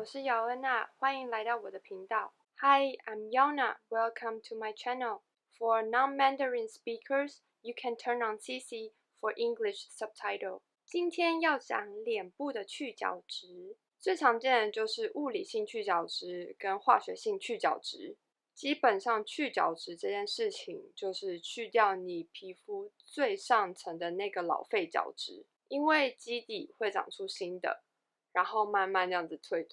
我是姚恩娜，欢迎来到我的频道。Hi, I'm Yona. Welcome to my channel. For non-Mandarin speakers, you can turn on CC for English subtitle. 今天要讲脸部的去角质，最常见的就是物理性去角质跟化学性去角质。基本上去角质这件事情就是去掉你皮肤最上层的那个老废角质，因为基底会长出新的，然后慢慢这样子退，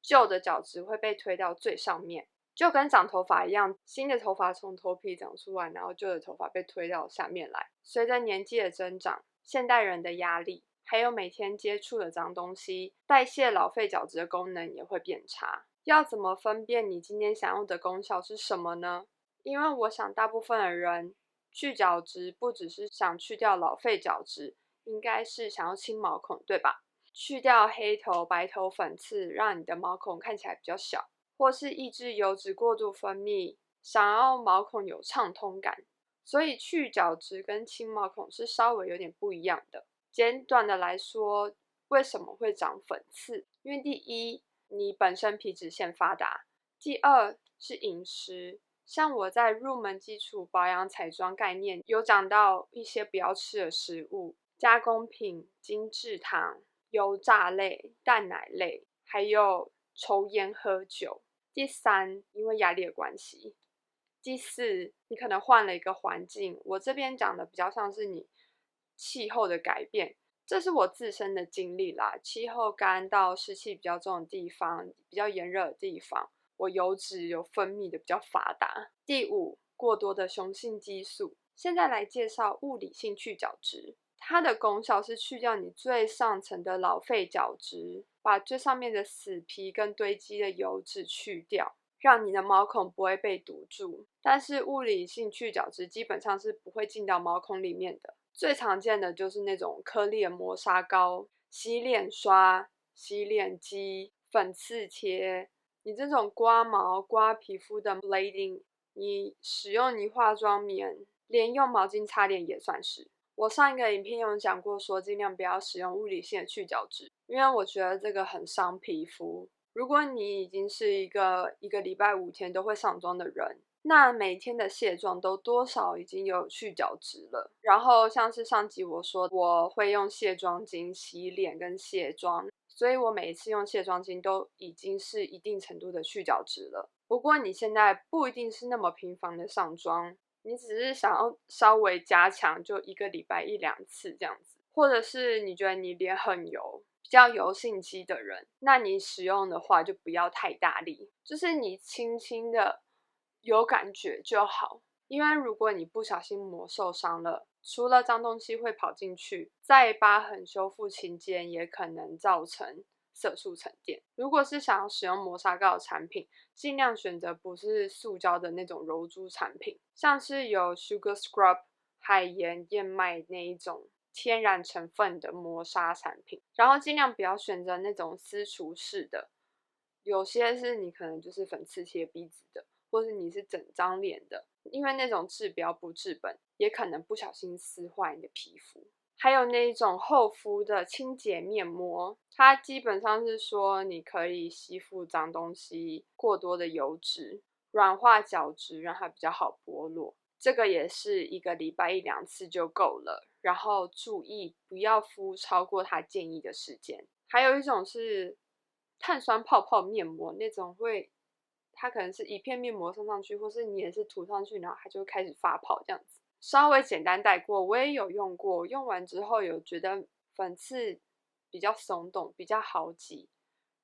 旧的角质会被推到最上面，就跟长头发一样，新的头发从头皮长出来，然后旧的头发被推到下面来。随着年纪的增长，现代人的压力，还有每天接触的脏东西，代谢老废角质的功能也会变差。要怎么分辨你今天想要的功效是什么呢？因为我想大部分的人去角质不只是想去掉老废角质，应该是想要清毛孔，对吧？去掉黑头、白头、粉刺，让你的毛孔看起来比较小，或是抑制油脂过度分泌，想要毛孔有畅通感。所以去角质跟清毛孔是稍微有点不一样的。简短的来说，为什么会长粉刺？因为第一，你本身皮脂腺发达；第二是饮食。像我在入门基础保养彩妆概念有讲到一些不要吃的食物，加工品、精制糖、油炸类、蛋奶类，还有抽烟喝酒。第三，因为压力的关系。第四，你可能换了一个环境，我这边讲的比较像是你气候的改变，这是我自身的经历啦。气候干到湿气比较重的地方，比较炎热的地方，我油脂有分泌的比较发达。第五，过多的雄性激素。现在来介绍物理性去角质，它的功效是去掉你最上层的老废角质，把最上面的死皮跟堆积的油脂去掉，让你的毛孔不会被堵住。但是物理性去角质基本上是不会进到毛孔里面的。最常见的就是那种颗粒的磨砂膏、洗脸刷、洗脸机、粉刺贴。你这种刮毛、刮皮肤的 blading， 你使用你化妆棉，连用毛巾擦脸也算是。我上一个影片有讲过说尽量不要使用物理性的去角质，因为我觉得这个很伤皮肤。如果你已经是一个礼拜5天都会上妆的人，那每天的卸妆都多少已经有去角质了。然后像是上集我说我会用卸妆巾洗脸跟卸妆，所以我每一次用卸妆巾都已经是一定程度的去角质了。不过你现在不一定是那么频繁的上妆，你只是想要稍微加强，就1个礼拜1、2次这样子，或者是你觉得你脸很油，比较油性肌的人，那你使用的话就不要太大力，就是你轻轻的有感觉就好。因为如果你不小心磨受伤了，除了脏东西会跑进去，在疤痕修复期间也可能造成色素沉淀。如果是想要使用磨砂膏的产品，尽量选择不是塑胶的那种柔珠产品，像是有 Sugar Scrub、海盐、燕麦那一种天然成分的磨砂产品，然后尽量不要选择那种撕除式的，有些是你可能就是粉刺贴鼻子的，或是你是整张脸的，因为那种治标不治本，也可能不小心撕坏你的皮肤。还有那一种厚敷的清洁面膜，它基本上是说你可以吸附脏东西、过多的油脂，软化角质，让它比较好剥落。这个也是1个礼拜1、2次就够了，然后注意不要敷超过它建议的时间。还有一种是碳酸泡泡面膜，那种它可能是一片面膜上去，或是你也是涂上去，然后它就会开始发泡这样子。稍微简单带过，我也有用过，用完之后有觉得粉刺比较松动，比较好挤，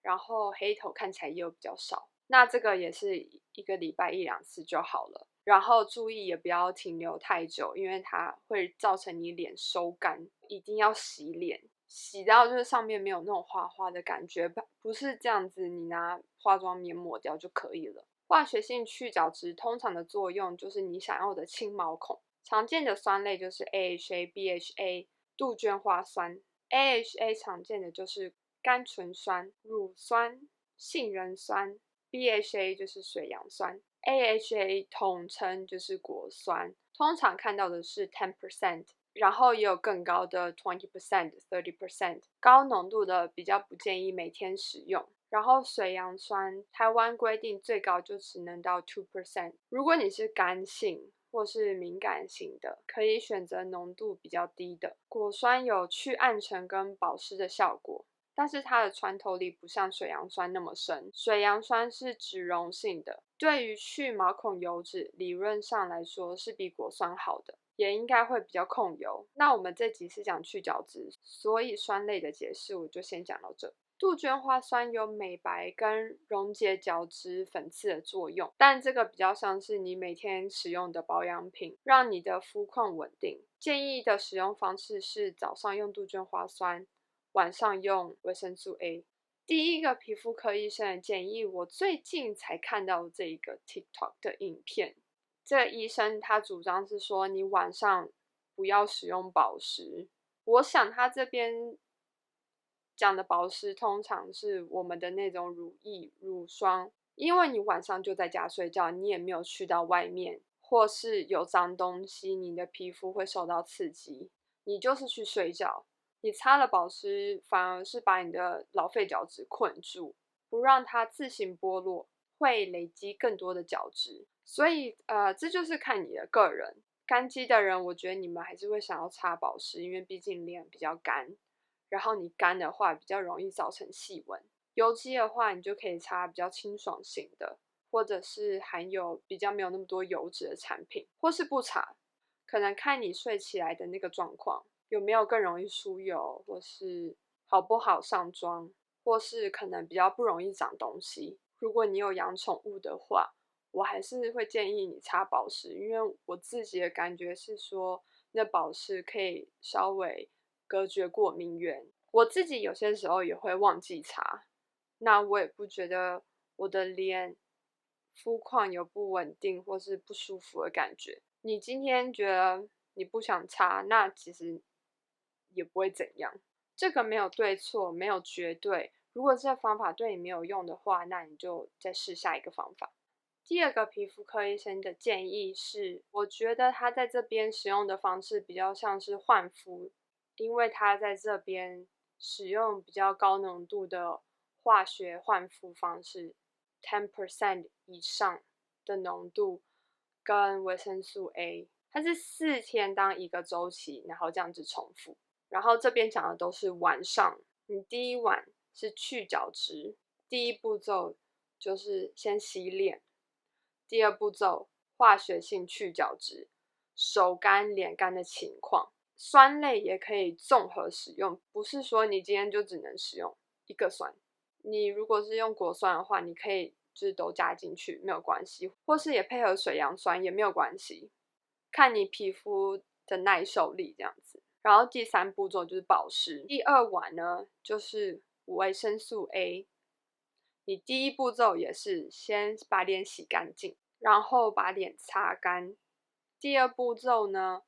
然后黑头看起来也有比较少。那这个也是1个礼拜1、2次就好了。然后注意也不要停留太久，因为它会造成你脸收干，一定要洗脸，洗到就是上面没有那种滑滑的感觉，不是这样子你拿化妆棉抹掉就可以了。化学性去角质通常的作用就是你想要的清毛孔。常见的酸类就是 AHA、BHA、杜鹃花酸。AHA 常见的就是甘醇酸、乳酸、杏仁酸。BHA 就是水杨酸。AHA 统称就是果酸，通常看到的是 10%，然后也有更高的 20%、30%， 高浓度的比较不建议每天使用。然后水杨酸，台湾规定最高就只能到 2%。如果你是干性或是敏感型的，可以选择浓度比较低的。果酸有去暗沉跟保湿的效果，但是它的穿透力不像水杨酸那么深。水杨酸是脂溶性的，对于去毛孔油脂理论上来说是比果酸好的，也应该会比较控油。那我们这集是讲去角质，所以酸类的解释我就先讲到这。杜鹃花酸有美白跟溶解角质粉刺的作用，但这个比较像是你每天使用的保养品，让你的肤况稳定。建议的使用方式是早上用杜鹃花酸，晚上用维生素 A。第一个皮肤科医生的建议，我最近才看到这个 TikTok 的影片。这个医生他主张是说，你晚上不要使用保湿。我想他这边讲的保湿通常是我们的那种乳液、乳霜，因为你晚上就在家睡觉，你也没有去到外面，或是有脏东西，你的皮肤会受到刺激，你就是去睡觉。你擦了保湿，反而是把你的老废角质困住，不让它自行剥落，会累积更多的角质。所以这就是看你的个人。干肌的人，我觉得你们还是会想要擦保湿，因为毕竟脸比较干。然后你干的话比较容易造成细纹。油肌的话，你就可以擦比较清爽型的，或者是含有比较没有那么多油脂的产品，或是不擦，可能看你睡起来的那个状况，有没有更容易出油，或是好不好上妆，或是可能比较不容易长东西。如果你有养宠物的话，我还是会建议你擦保湿，因为我自己的感觉是说，那保湿可以稍微隔绝过敏源。我自己有些时候也会忘记擦，那我也不觉得我的脸肤况有不稳定或是不舒服的感觉。你今天觉得你不想擦，那其实也不会怎样。这个没有对错，没有绝对。如果这个方法对你没有用的话，那你就再试下一个方法。第二个皮肤科医生的建议是，我觉得他在这边使用的方式比较像是焕肤，因为他在这边使用比较高浓度的化学焕肤方式 ，10% 以上的浓度跟维生素 A， 它是4天当一个周期，然后这样子重复。然后这边讲的都是晚上，你第一晚是去角质，第一步骤就是先洗脸。第二步骤，化学性去角质，手干、脸干的情况，酸类也可以综合使用，不是说你今天就只能使用一个酸。你如果是用果酸的话，你可以就是都加进去，没有关系，或是也配合水杨酸也没有关系，看你皮肤的耐受力这样子。然后第三步骤就是保湿，第二晚呢就是维生素 A。你第一步骤也是先把脸洗干净，然后把脸擦干。第二步骤呢，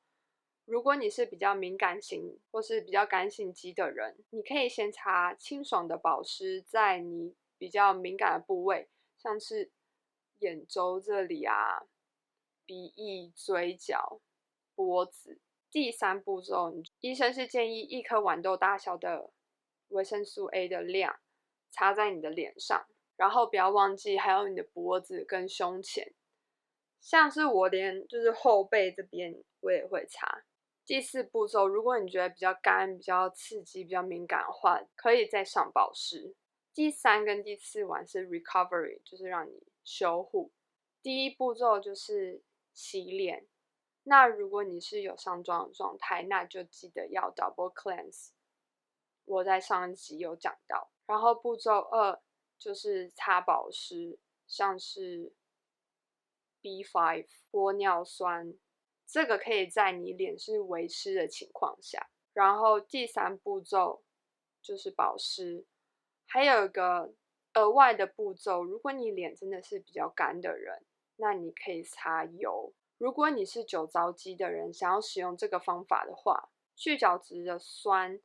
如果你是比较敏感型或是比较干性肌的人，你可以先擦清爽的保湿在你比较敏感的部位，像是眼周这里啊、鼻翼、嘴角、脖子。第三步骤，医生是建议1颗豌豆大小的维生素 A 的量擦在你的脸上，然后不要忘记还有你的脖子跟胸前，像是我连就是后背这边我也会擦。第四步骤，如果你觉得比较干、比较刺激、比较敏感的话，可以再上保湿。第三跟第四晚是 recovery， 就是让你修护。第一步骤就是洗脸，那如果你是有上妆的状态，那就记得要 double cleanse， 我在上一集有讲到。然后步骤2就是擦保湿，像是 B5 玻尿酸，这个可以在你脸是微湿的情况下。然后第三步骤就是保湿，还有一个额外的步骤，如果你脸真的是比较干的人，那你可以擦油。如果你是酒糟肌的人，想要使用这个方法的话，去角质的酸，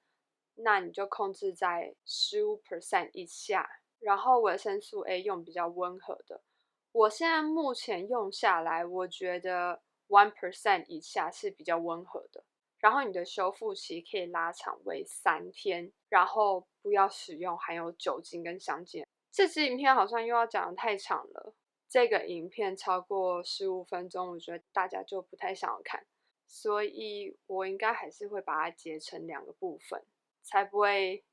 那你就控制在15% 以下，然后维生素 A 用比较温和的。我现在目前用下来，我觉得1% 以下是比较温和的。然后你的修复期可以拉长为3天，然后不要使用含有酒精跟香精。这支影片好像又要讲得太长了，这个影片超过15分钟，我觉得大家就不太想要看，所以我应该还是会把它截成2个部分，才不会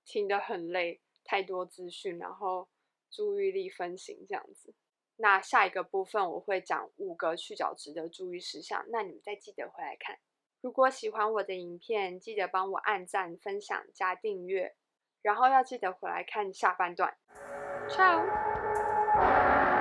听得很累，太多资讯，然后注意力分心这样子。那下一个部分我会讲5个去角质的注意事项，那你们再记得回来看。如果喜欢我的影片，记得帮我按赞、分享、加订阅，然后要记得回来看下半段。Ciao。